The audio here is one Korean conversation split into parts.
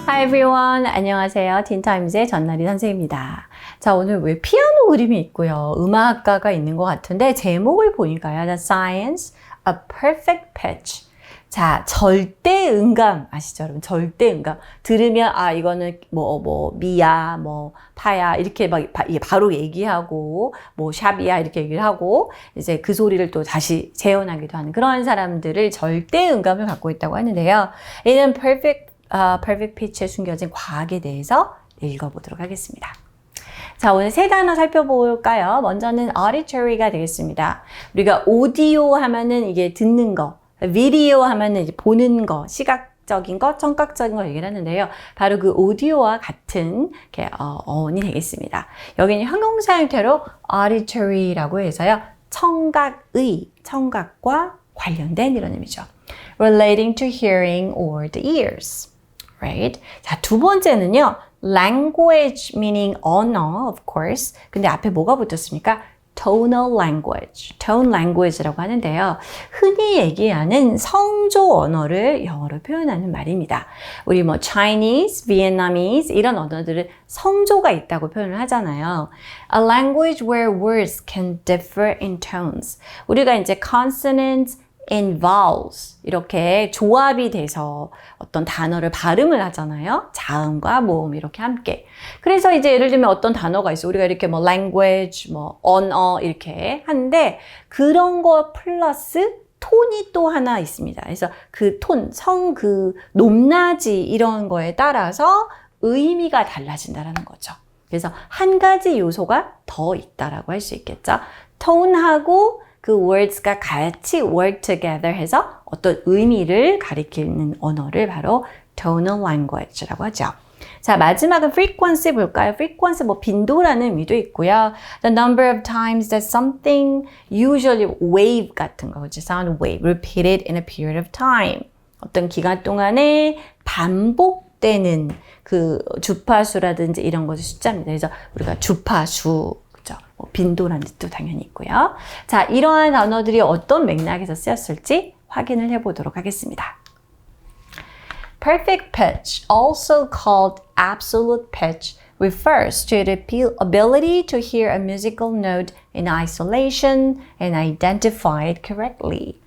Hi everyone. 안녕하세요. 틴타임즈의 전나리 선생님입니다. 자, 오늘 왜 피아노 그림이 있고요. 음악가가 있는 것 같은데 제목을 보니까요. The Science of Perfect Pitch. 자, 절대음감 아시죠, 여러분? 절대음감. 들으면 이거는 미야, 파야 이렇게 막 바로 얘기하고 샵이야 이렇게 얘기를 하고 이제 그 소리를 또 다시 재현하기도 하는 그런 사람들을 절대음감을 갖고 있다고 하는데요. 이는 perfect pitch에 숨겨진 과학에 대해서 읽어보도록 하겠습니다. 자, 오늘 세 단어 살펴볼까요? 먼저는 auditory가 되겠습니다. 우리가 오디오 하면은 이게 듣는 거, 비디오 하면은 이제 보는 거, 시각적인 거, 청각적인 거 얘기를 하는데요. 바로 그 오디오와 같은 어원이 되겠습니다. 여기는 형용사 형태로 auditory라고 해서요. 청각과 관련된 이런 의미죠. Relating to hearing or the ears. Right? 자, 두 번째는요. Language meaning 언어, of course. 근데 앞에 뭐가 붙었습니까? Tonal language. Tone language라고 하는데요. 흔히 얘기하는 성조 언어를 영어로 표현하는 말입니다. 우리 Chinese, Vietnamese 이런 언어들은 성조가 있다고 표현을 하잖아요. A language where words can differ in tones. 우리가 이제 consonants and vowels 이렇게 조합이 돼서 어떤 단어를 발음을 하잖아요. 자음과 모음 이렇게 함께. 그래서 이제 예를 들면 어떤 단어가 있어. 우리가 이렇게 language, 언어 이렇게 하는데 그런 거 플러스 톤이 또 하나 있습니다. 그래서 그 톤, 높낮이 이런 거에 따라서 의미가 달라진다라는 거죠. 그래서 한 가지 요소가 더 있다라고 할 수 있겠죠. 톤하고 그 words가 같이 work together 해서 어떤 의미를 가리키는 언어를 바로 tonal language라고 하죠. 자, 마지막은 frequency 볼까요? frequency 빈도라는 의미도 있고요. The number of times that something, usually wave 같은 거, sound wave, repeated in a period of time. 어떤 기간 동안에 반복되는 그 주파수라든지 이런 것의 숫자입니다. 그래서 우리가 주파수, 빈도라는 뜻도 당연히 있고요. 자, 이러한 단어들이 어떤 맥락에서 쓰였을지 확인을 해보도록 하겠습니다. Perfect pitch, also called absolute pitch, refers to the ability to hear a musical note in isolation and identify it correctly.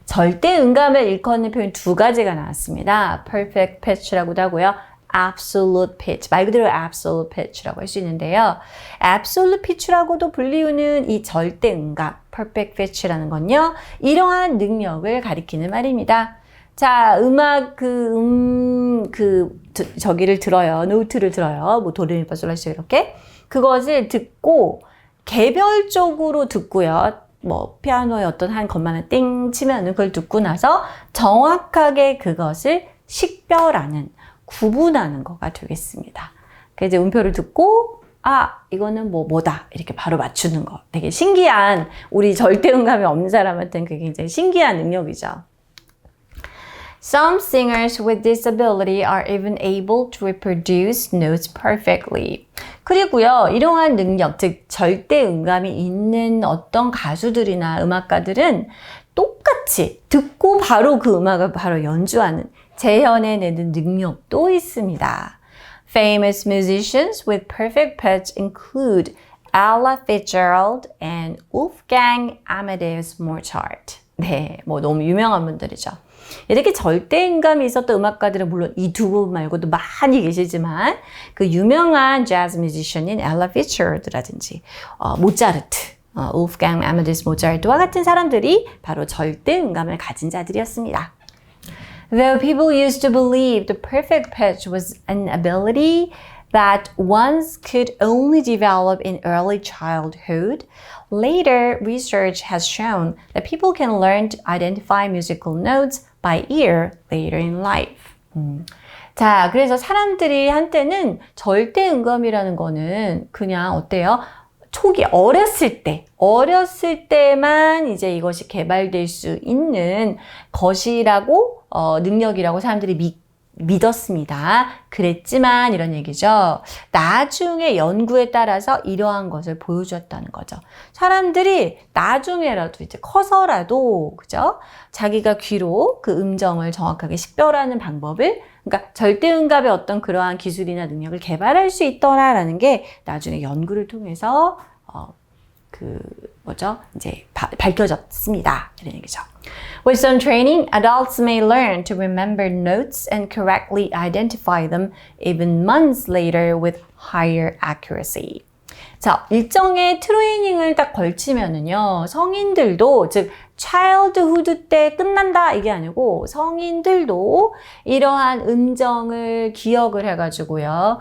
절대 음감을 일컫는 표현 두 가지가 나왔습니다. Perfect pitch라고도 하고요. absolute pitch, 말 그대로 absolute pitch라고 할 수 있는데요. absolute pitch라고도 불리우는 이 절대 음감, perfect pitch라는 건요. 이러한 능력을 가리키는 말입니다. 자, 음악 저기를 들어요. 노트를 들어요. 도레미파솔라시도 이렇게. 그것을 듣고 개별적으로 듣고요. 피아노의 어떤 한 것만을 띵 치면은 그걸 듣고 나서 정확하게 그것을 식별하는 구분하는 거가 되겠습니다. 그래서 음표를 듣고 이거는 뭐다 이렇게 바로 맞추는 거. 되게 신기한 우리 절대음감이 없는 사람한테는 그게 굉장히 신기한 능력이죠. Some singers with this ability are even able to reproduce notes perfectly. 그리고요, 이러한 능력, 즉 절대음감이 있는 어떤 가수들이나 음악가들은 똑같이 듣고 바로 그 음악을 바로 연주하는 재현해내는 능력도 있습니다. Famous musicians with perfect pitch include Ella Fitzgerald and Wolfgang Amadeus Mozart. 네, 너무 유명한 분들이죠. 이렇게 절대음감이 있었던 음악가들은 물론 이 두 분 말고도 많이 계시지만 그 유명한 재즈 뮤지션인 Ella Fitzgerald라든지 모차르트, Wolfgang Amadeus Mozart와 같은 사람들이 바로 절대음감을 가진 자들이었습니다. Though people used to believe the perfect pitch was an ability that one could only develop in early childhood, later research has shown that people can learn to identify musical notes by ear later in life. 자, 그래서 사람들이 한때는 절대음감이라는 거는 그냥 어때요? 초기 어렸을 때만 이제 이것이 개발될 수 있는 것이라고 능력이라고 사람들이 믿었습니다. 그랬지만 이런 얘기죠. 나중에 연구에 따라서 이러한 것을 보여주었다는 거죠. 사람들이 나중에라도 이제 커서라도 그죠? 자기가 귀로 그 음정을 정확하게 식별하는 방법을 그러니까 절대음감의 어떤 그러한 기술이나 능력을 개발할 수 있더라라는 게 나중에 연구를 통해서 이제 밝혀졌습니다. 이런 얘기죠. With some training, adults may learn to remember notes and correctly identify them even months later with higher accuracy. 자, 일정의 트레이닝을 딱 걸치면은요, 성인들도, 즉, childhood 때 끝난다, 이게 아니고, 성인들도 이러한 음정을 기억을 해가지고요,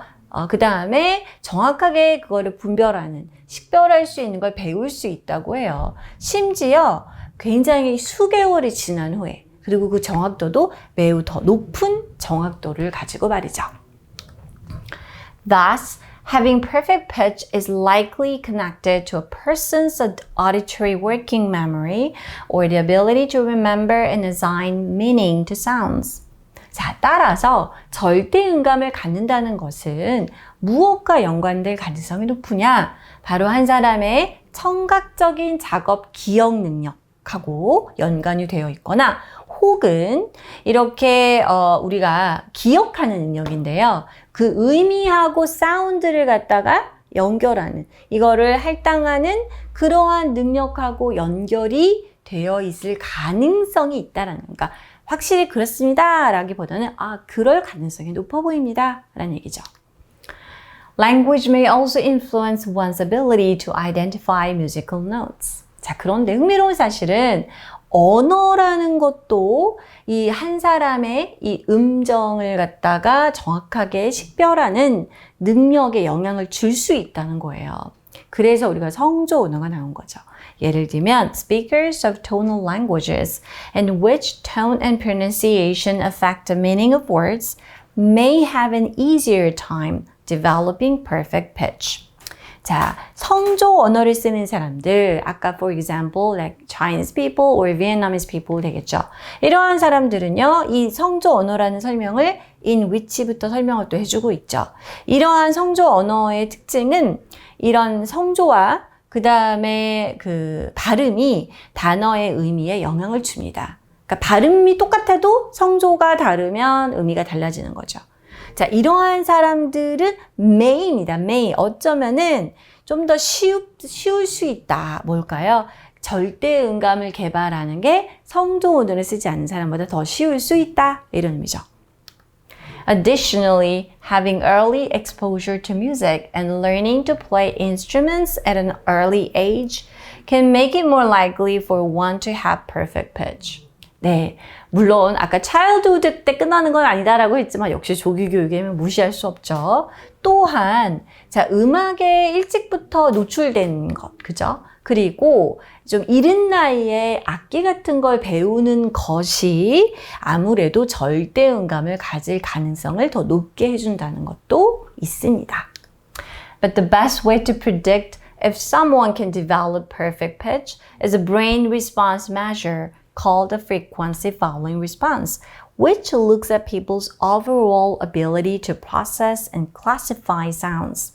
그 다음에 정확하게 그거를 분별하는, 식별할 수 있는 걸 배울 수 있다고 해요. 심지어 굉장히 수개월이 지난 후에, 그리고 그 정확도도 매우 더 높은 정확도를 가지고 말이죠. Thus, having perfect pitch is likely connected to a person's auditory working memory or the ability to remember and assign meaning to sounds. 자, 따라서 절대음감을 갖는다는 것은 무엇과 연관될 가능성이 높으냐? 바로 한 사람의 청각적인 작업 기억 능력하고 연관이 되어 있거나 혹은 이렇게 우리가 기억하는 능력인데요. 그 의미하고 사운드를 갖다가 연결하는 이거를 할당하는 그러한 능력하고 연결이 되어 있을 가능성이 있다라는 그러니까 확실히 그렇습니다 라기보다는 그럴 가능성이 높아 보입니다 라는 얘기죠. Language may also influence one's ability to identify musical notes. 자, 그런데 흥미로운 사실은 언어라는 것도 이 한 사람의 이 음정을 갖다가 정확하게 식별하는 능력에 영향을 줄 수 있다는 거예요. 그래서 우리가 성조 언어가 나온 거죠. 예를 들면 speakers of tonal languages in which tone and pronunciation affect the meaning of words may have an easier time developing perfect pitch. 자, 성조 언어를 쓰는 사람들, 아까 for example, like Chinese people or Vietnamese people 되겠죠. 이러한 사람들은요, 이 성조 언어라는 설명을 in which부터 설명을 또 해주고 있죠. 이러한 성조 언어의 특징은 이런 성조와 그 다음에 그 발음이 단어의 의미에 영향을 줍니다. 그러니까 발음이 똑같아도 성조가 다르면 의미가 달라지는 거죠. 자, 이러한 사람들은 may입니다. may. 어쩌면은 좀 더 쉬울 수 있다. 뭘까요? 절대음감을 개발하는 게 성조 언어를 쓰지 않는 사람보다 더 쉬울 수 있다. 이런 의미죠. Additionally, having early exposure to music and learning to play instruments at an early age can make it more likely for one to have perfect pitch. 네, 물론 아까 childhood 때 끝나는 건 아니다라고 했지만 역시 조기 교육이면 무시할 수 없죠. 또한 자, 음악에 일찍부터 노출된 것, 그죠? 그리고 좀 이른 나이에 악기 같은 걸 배우는 것이 아무래도 절대음감을 가질 가능성을 더 높게 해준다는 것도 있습니다. But the best way to predict if someone can develop perfect pitch is a brain response measure called the frequency following response, which looks at people's overall ability to process and classify sounds.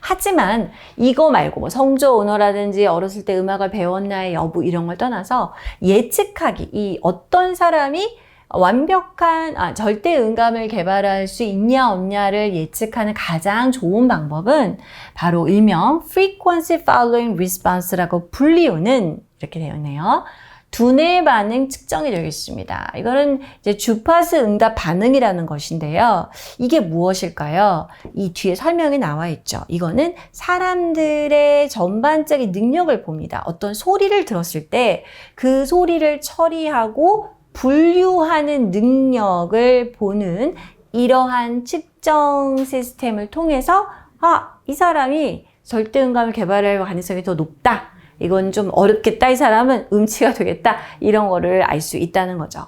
하지만 이거 말고 뭐 성조 언어라든지 어렸을 때 음악을 배웠나의 여부 이런 걸 떠나서 예측하기, 이 어떤 사람이 완벽한 절대음감을 개발할 수 있냐 없냐를 예측하는 가장 좋은 방법은 바로 일명 frequency following response라고 불리우는 이렇게 되어 있네요. 두뇌 반응 측정이 되어 있습니다. 이거는 이제 주파수 응답 반응이라는 것인데요. 이게 무엇일까요? 이 뒤에 설명이 나와 있죠. 이거는 사람들의 전반적인 능력을 봅니다. 어떤 소리를 들었을 때 그 소리를 처리하고 분류하는 능력을 보는 이러한 측정 시스템을 통해서 이 사람이 절대음감을 개발할 가능성이 더 높다. 이건 좀 어렵겠다. 이 사람은 음치가 되겠다. 이런 거를 알 수 있다는 거죠.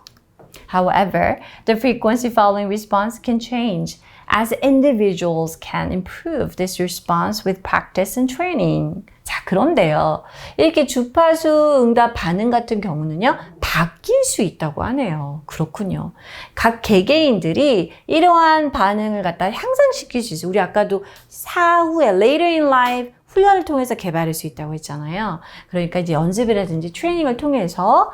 However, the frequency following response can change as individuals can improve this response with practice and training. 자, 그런데요. 이렇게 주파수 응답 반응 같은 경우는요, 바뀔 수 있다고 하네요. 그렇군요. 각 개개인들이 이러한 반응을 갖다 향상시킬 수 있어요. 우리 아까도 사후에 later in life 훈련을 통해서 개발할 수 있다고 했잖아요. 그러니까 이제 연습이라든지 트레이닝을 통해서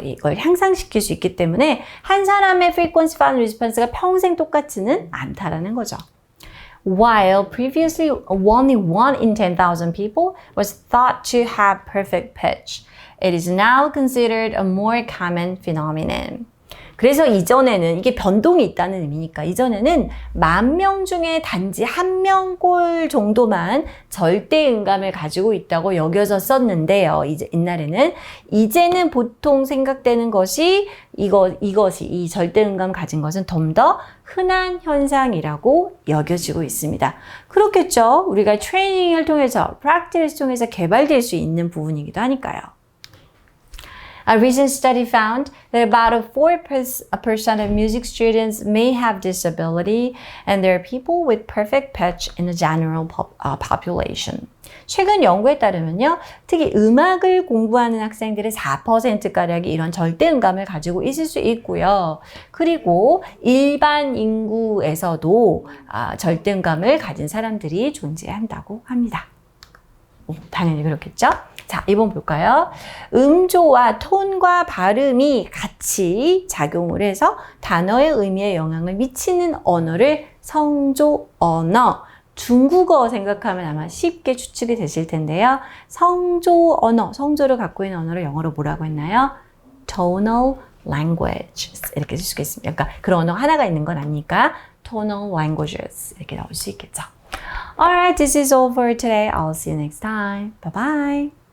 이걸 향상시킬 수 있기 때문에 한 사람의 frequency pattern response가 평생 똑같지는 않다라는 거죠. While previously only 1 in 10,000 people was thought to have perfect pitch, it is now considered a more common phenomenon. 그래서 이전에는 이게 변동이 있다는 의미니까 이전에는 10,000명 중에 단지 1명꼴 정도만 절대 음감을 가지고 있다고 여겨졌었는데요. 이제는 보통 생각되는 것이 이것이 이 절대 음감 가진 것은 좀 더 흔한 현상이라고 여겨지고 있습니다. 그렇겠죠. 우리가 트레이닝을 통해서, 프랙티스를 통해서 개발될 수 있는 부분이기도 하니까요. A recent study found that about 4% of music students may have disability, and there are people with perfect pitch in the general population. 최근 연구에 따르면요, 특히 음악을 공부하는 학생들의 4%가량이 이런 절대음감을 가지고 있을 수 있고요. 그리고 일반 인구에서도 절대음감을 가진 사람들이 존재한다고 합니다. 당연히 그렇겠죠? 자, 2번 볼까요? 음조와 톤과 발음이 같이 작용을 해서 단어의 의미에 영향을 미치는 언어를 성조 언어, 중국어 생각하면 아마 쉽게 추측이 되실 텐데요. 성조 언어, 성조를 갖고 있는 언어를 영어로 뭐라고 했나요? Tonal languages 이렇게 쓸 수 있겠습니다. 그러니까 그런 언어 하나가 있는 건 아니니까 tonal languages 이렇게 나올 수 있겠죠. Alright, this is all for today. I'll see you next time. Bye bye.